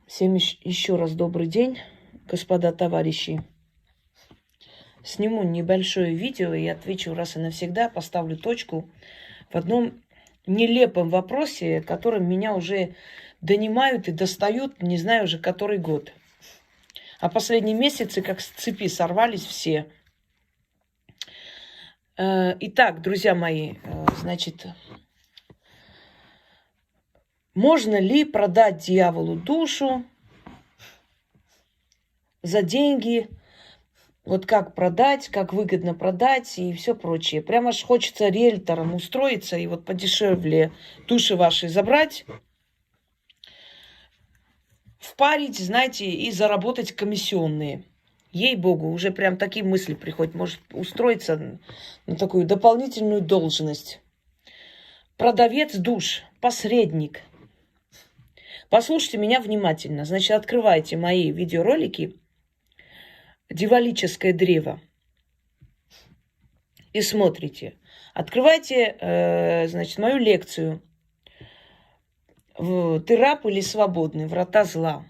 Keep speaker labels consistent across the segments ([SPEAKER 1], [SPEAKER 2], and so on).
[SPEAKER 1] Всем еще раз добрый день, господа товарищи. Сниму небольшое видео и отвечу раз и навсегда, поставлю точку в одном нелепом вопросе, которым меня уже донимают и достают, не знаю уже который год. А последние месяцы как с цепи сорвались все. Итак, друзья мои, значит, можно ли продать дьяволу душу за деньги? Вот как продать, как выгодно продать и все прочее. Прямо аж хочется риэлтором устроиться и вот подешевле души ваши забрать, впарить, знаете, и заработать комиссионные. Ей-богу, уже прям такие мысли приходят. Может устроиться на такую дополнительную должность. Продавец душ, посредник. Послушайте меня внимательно. Значит, открывайте мои видеоролики «Дьяволическое древо» и смотрите. Открывайте, значит, мою лекцию «Ты раб или свободный? Врата зла».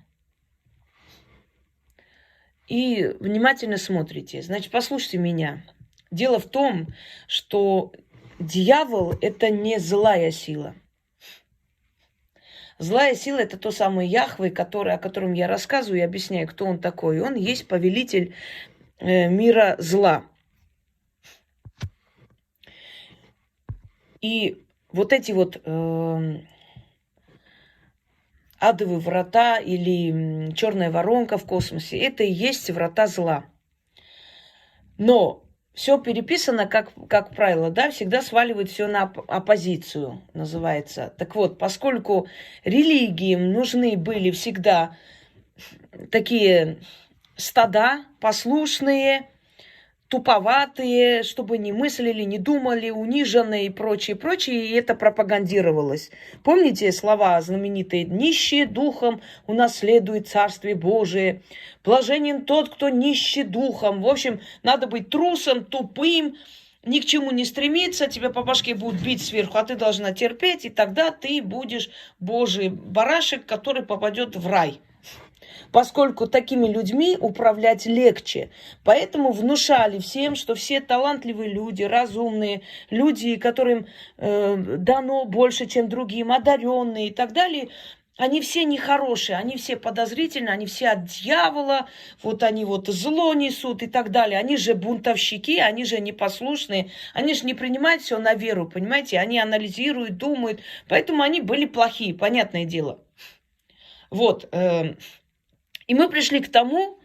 [SPEAKER 1] И внимательно смотрите. Значит, послушайте меня. Дело в том, что дьявол – это не злая сила. Злая сила – это то самое Яхве, о котором я рассказываю и объясняю, кто он такой. Он есть повелитель мира зла. И вот эти вот адовые врата или черная воронка в космосе – это и есть врата зла. Но все переписано, как правило, да, всегда сваливает все на оппозицию, называется. Так вот, поскольку религиям нужны были всегда такие стада послушные, туповатые, чтобы не мыслили, не думали, униженные и прочее, прочее, и это пропагандировалось. Помните слова знаменитые «нищие духом унаследует Царствие Божие», «блаженен тот, кто нищий духом». В общем, надо быть трусом, тупым, ни к чему не стремиться, тебя по башке будут бить сверху, а ты должна терпеть, и тогда ты будешь Божий барашек, который попадет в рай. Поскольку такими людьми управлять легче. Поэтому внушали всем, что все талантливые люди, разумные люди, которым дано больше, чем другим, одаренные и так далее, они все нехорошие, они все подозрительные, они все от дьявола, вот они вот зло несут и так далее. Они же бунтовщики, они же непослушные, они же не принимают все на веру, понимаете? Они анализируют, думают, поэтому они были плохие, понятное дело. Вот. И мы пришли к тому,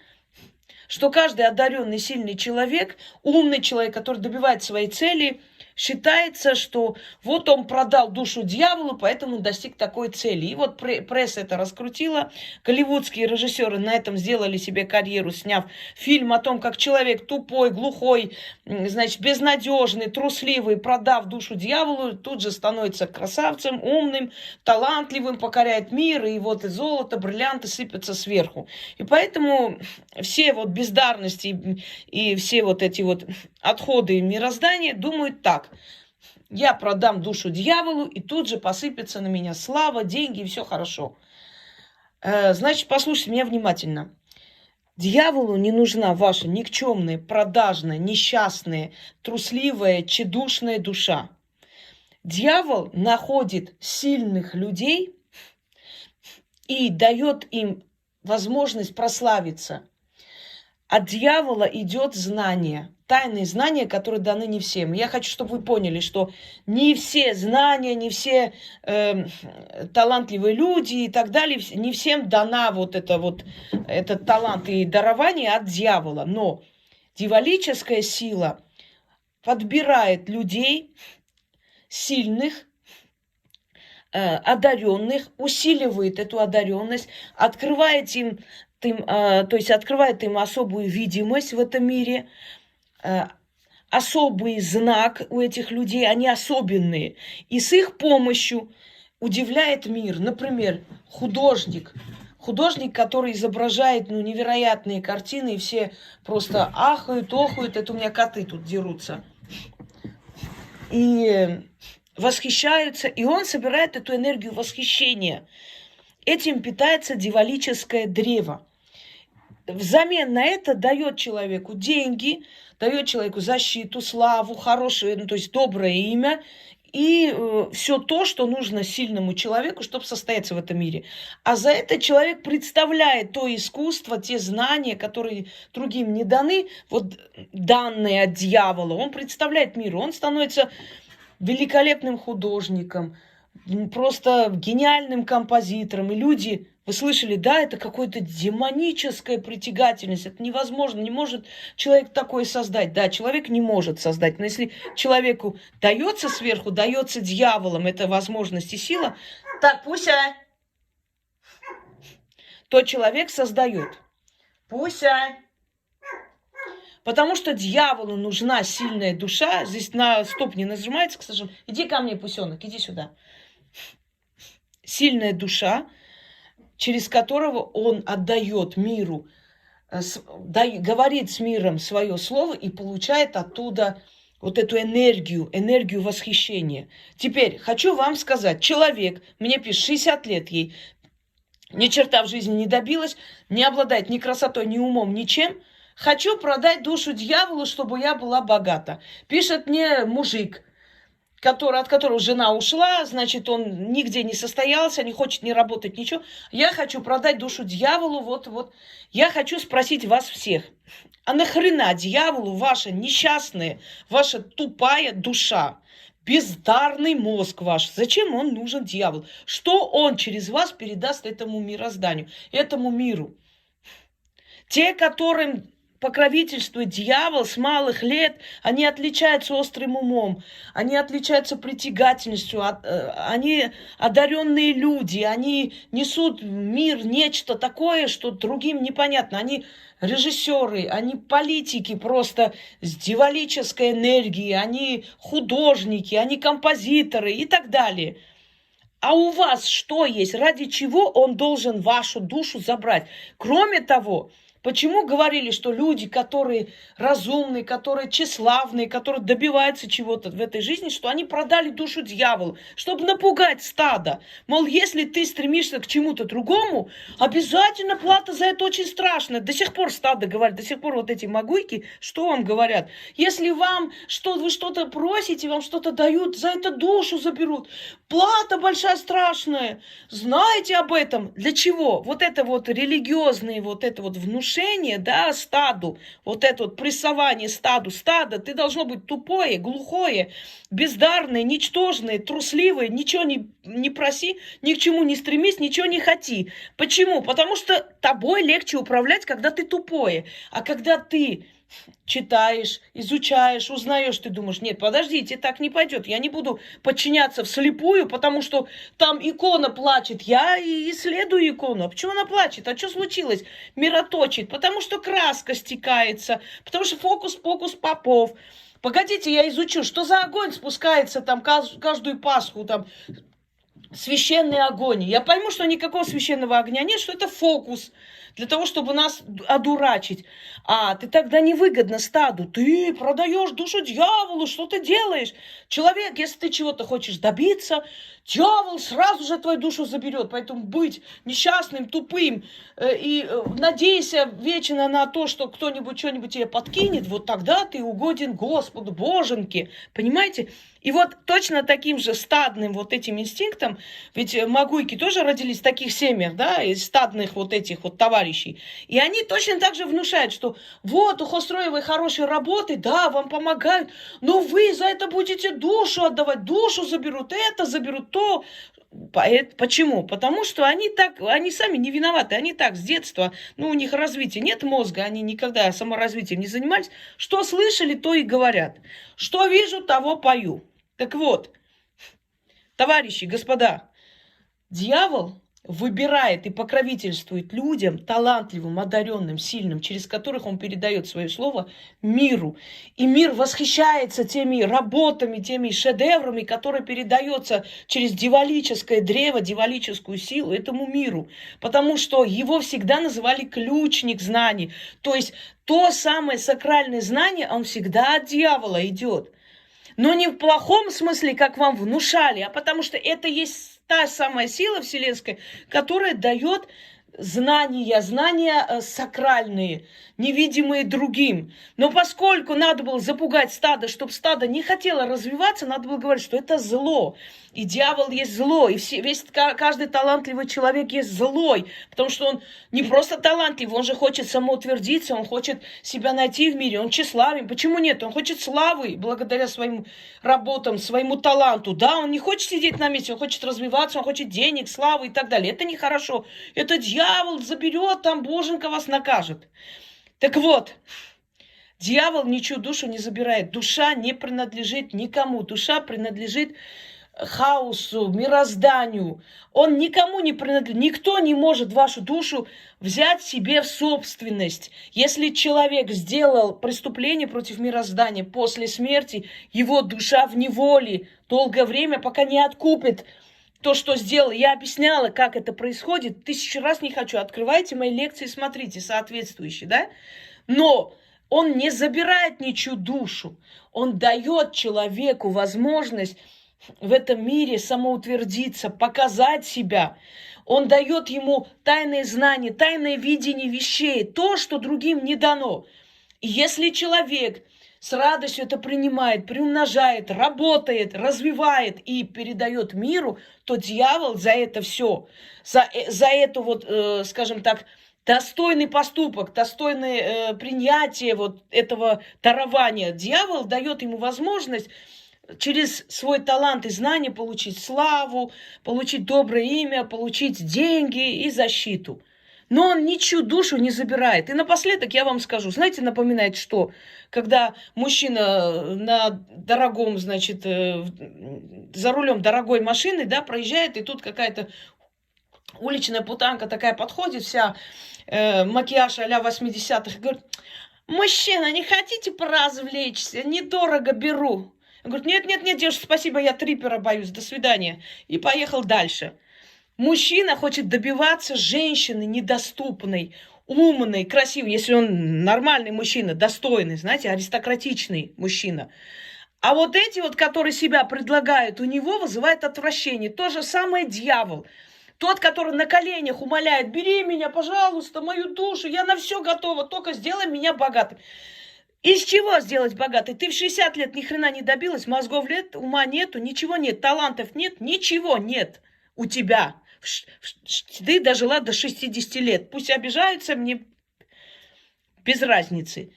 [SPEAKER 1] что каждый одаренный, сильный человек, умный человек, который добивает своей цели, считается, что вот он продал душу дьяволу, поэтому он достиг такой цели. И вот пресса это раскрутила. Голливудские режиссеры на этом сделали себе карьеру, сняв фильм о том, как человек тупой, глухой, значит, безнадежный, трусливый, продав душу дьяволу, тут же становится красавцем, умным, талантливым, покоряет мир, и вот и золото, бриллианты сыпятся сверху. И поэтому все вот бездарности и все вот эти вот отходы мироздания думают так: я продам душу дьяволу, и тут же посыпется на меня слава, деньги, и все хорошо. Значит, послушайте меня внимательно. Дьяволу не нужна ваша никчемная, продажная, несчастная, трусливая, тщедушная душа. Дьявол находит сильных людей и дает им возможность прославиться. От дьявола идет знание, тайные знания, которые даны не всем. Я хочу, чтобы вы поняли, что не все знания, не все талантливые люди и так далее, не всем дана вот этот талант и дарование от дьявола. Но дьяволическая сила подбирает людей сильных, одаренных, усиливает эту одаренность, открывает им, то есть открывает им особую видимость в этом мире, особый знак у этих людей, они особенные. И с их помощью удивляет мир. Например, художник, который изображает невероятные картины, и все просто ахают, охают, это у меня коты тут дерутся. И восхищаются, и он собирает эту энергию восхищения. Этим питается дьяволическое древо. Взамен на это дает человеку деньги, дает человеку защиту, славу, хорошее, ну, то есть доброе имя и все то, что нужно сильному человеку, чтобы состояться в этом мире. А за это человек представляет то искусство, те знания, которые другим не даны, вот данные от дьявола, он представляет миру, он становится великолепным художником, просто гениальным композитором. И люди, вы слышали, да, это какая-то демоническая притягательность. Это невозможно, не может человек такое создать. Да, человек не может создать. Но если человеку дается сверху, дается дьяволом эта возможность и сила, так, Пуся, то человек создает. Пуся. Потому что дьяволу нужна сильная душа. Здесь на стоп не нажимается, к сожалению. Иди ко мне, пусенок, иди сюда. Сильная душа, через которого он отдает миру, говорит с миром свое слово и получает оттуда вот эту энергию восхищения. Теперь хочу вам сказать, человек, мне пишет, 60 лет ей, ни черта в жизни не добилась, не обладает ни красотой, ни умом, ничем. Хочу продать душу дьяволу, чтобы я была богата. Пишет мне мужик, от которого жена ушла, значит, он нигде не состоялся, не хочет не работать, ничего. Я хочу продать душу дьяволу, вот. Я хочу спросить вас всех, а нахрена дьяволу ваша несчастная, ваша тупая душа, бездарный мозг ваш? Зачем он нужен дьявол? Что он через вас передаст этому мирозданию, этому миру? Те, которым покровительствует дьявол с малых лет, они отличаются острым умом, они отличаются притягательностью, они одаренные люди, они несут в мир нечто такое, что другим непонятно. Они режиссеры, они политики просто с дьяволической энергией, они художники, они композиторы и так далее. А у вас что есть? Ради чего он должен вашу душу забрать? Кроме того, почему говорили, что люди, которые разумные, которые тщеславные, которые добиваются чего-то в этой жизни, что они продали душу дьяволу, чтобы напугать стадо? Мол, если ты стремишься к чему-то другому, обязательно плата за это очень страшная. До сих пор стадо говорит, до сих пор вот эти могуйки, что вам говорят? Если вам вы что-то просите, вам что-то дают, за это душу заберут. Плата большая, страшная. Знаете об этом? Для чего? Вот это вот религиозные, вот это вот внушение, да, стаду, вот это вот прессование стаду. Стадо, ты должно быть тупое, глухое, бездарное, ничтожное, трусливое, ничего не проси, ни к чему не стремись, ничего не хоти. Почему? Потому что тобой легче управлять, когда ты тупое. А когда ты читаешь, изучаешь, узнаешь, ты думаешь, нет, подождите, так не пойдет. Я не буду подчиняться вслепую, потому что там икона плачет. Я и исследую икону. А почему она плачет? А что случилось? Мироточит. Потому что краска стекается, потому что фокус-покус попов. Погодите, я изучу, что за огонь спускается там каждую Пасху, там священный огонь. Я пойму, что никакого священного огня нет, что это фокус для того, чтобы нас одурачить. А ты тогда невыгодно стаду. Ты продаешь душу дьяволу, что ты делаешь? Человек, если ты чего-то хочешь добиться, дьявол сразу же твою душу заберет. Поэтому быть несчастным, тупым и надейся вечно на то, что кто-нибудь что-нибудь тебе подкинет, вот тогда ты угоден Господу, Боженьке. Понимаете? И вот точно таким же стадным вот этим инстинктом, ведь могуйки тоже родились в таких семьях, да, из стадных вот этих вот товарищей. И они точно так же внушают, что вот у Хосроевой хорошие работы, да, вам помогают, но вы за это будете душу отдавать, душу заберут, это заберут, то. Почему? Потому что они сами не виноваты, они так с детства, у них развития нет мозга, они никогда саморазвитием не занимались. Что слышали, то и говорят. Что вижу, того пою. Так вот, товарищи, господа, дьявол выбирает и покровительствует людям, талантливым, одаренным, сильным, через которых он передает свое слово миру. И мир восхищается теми работами, теми шедеврами, которые передаются через дьяволическое древо, дьяволическую силу этому миру. Потому что его всегда называли ключник знаний. То есть то самое сакральное знание, он всегда от дьявола идет. Но не в плохом смысле, как вам внушали, а потому что это есть та самая сила вселенская, которая дает знания сакральные, невидимые другим. Но поскольку надо было запугать стадо, чтобы стадо не хотело развиваться, надо было говорить, что это зло. И дьявол есть зло, и каждый талантливый человек есть злой, потому что он не просто талантлив, он же хочет самоутвердиться, он хочет себя найти в мире, он тщеславен. Почему нет? Он хочет славы благодаря своим работам, своему таланту. Да, он не хочет сидеть на месте, он хочет развиваться, он хочет денег, славы и так далее. Это нехорошо. Это дьявол заберет, там Боженька вас накажет. Так вот, дьявол ничью душу не забирает. Душа не принадлежит никому. Душа принадлежит хаосу, мирозданию. Он никому не принадлежит. Никто не может вашу душу взять себе в собственность. Если человек сделал преступление против мироздания после смерти, его душа в неволе долгое время, пока не откупит то, что сделал. Я объясняла, как это происходит. 1000 раз не хочу. Открывайте мои лекции, смотрите, соответствующие, да? Но он не забирает ничью душу. Он дает человеку возможность в этом мире самоутвердиться, показать себя. Он дает ему тайные знания, тайное видение вещей, то, что другим не дано. И если человек с радостью это принимает, приумножает, работает, развивает и передает миру, то дьявол за это все, за это вот, скажем так, достойный поступок, достойное принятие вот этого дарования, дьявол дает ему возможность через свой талант и знания получить славу, получить доброе имя, получить деньги и защиту. Но он ничью душу не забирает. И напоследок я вам скажу, знаете, напоминает что? Когда мужчина на дорогом, значит, за рулем дорогой машины, да, проезжает, и тут какая-то уличная путанка такая подходит, вся макияж а-ля 80-х, и говорит: мужчина, не хотите поразвлечься? Недорого беру. Он говорит: нет, девушка, спасибо, я трипера боюсь, до свидания. И поехал дальше. Мужчина хочет добиваться женщины недоступной, умный, красивый, если он нормальный мужчина, достойный, знаете, аристократичный мужчина. А вот эти вот, которые себя предлагают, у него вызывает отвращение. То же самое дьявол. Тот, который на коленях умоляет: бери меня, пожалуйста, мою душу, я на все готова, только сделай меня богатым. Из чего сделать богатый? Ты в 60 лет ни хрена не добилась, мозгов нет, ума нету, ничего нет, талантов нет, ничего нет у тебя. Ты дожила до 60 лет. Пусть обижаются, мне без разницы.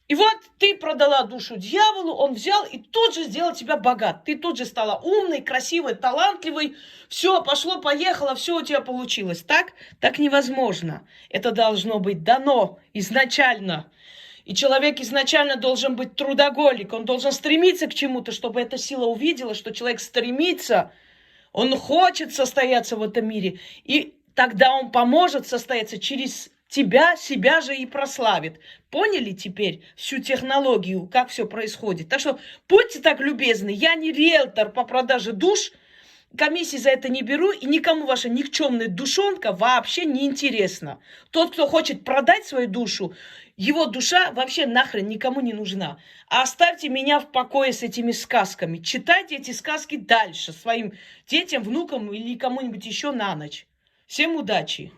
[SPEAKER 1] И вот ты продала душу дьяволу, он взял и тут же сделал тебя богат. Ты тут же стала умной, красивой, талантливой. Все, пошло-поехало, все у тебя получилось. Так? Так невозможно. Это должно быть дано изначально. И человек изначально должен быть трудоголик. Он должен стремиться к чему-то, чтобы эта сила увидела, что человек стремится. Он хочет состояться в этом мире. И тогда он поможет состояться через тебя, себя же и прославит. Поняли теперь всю технологию, как все происходит? Так что будьте так любезны. Я не риэлтор по продаже душ. Комиссии за это не беру. И никому ваша никчемная душонка вообще не интересна. Тот, кто хочет продать свою душу, его душа вообще нахрен никому не нужна. А оставьте меня в покое с этими сказками. Читайте эти сказки дальше своим детям, внукам или кому-нибудь еще на ночь. Всем удачи!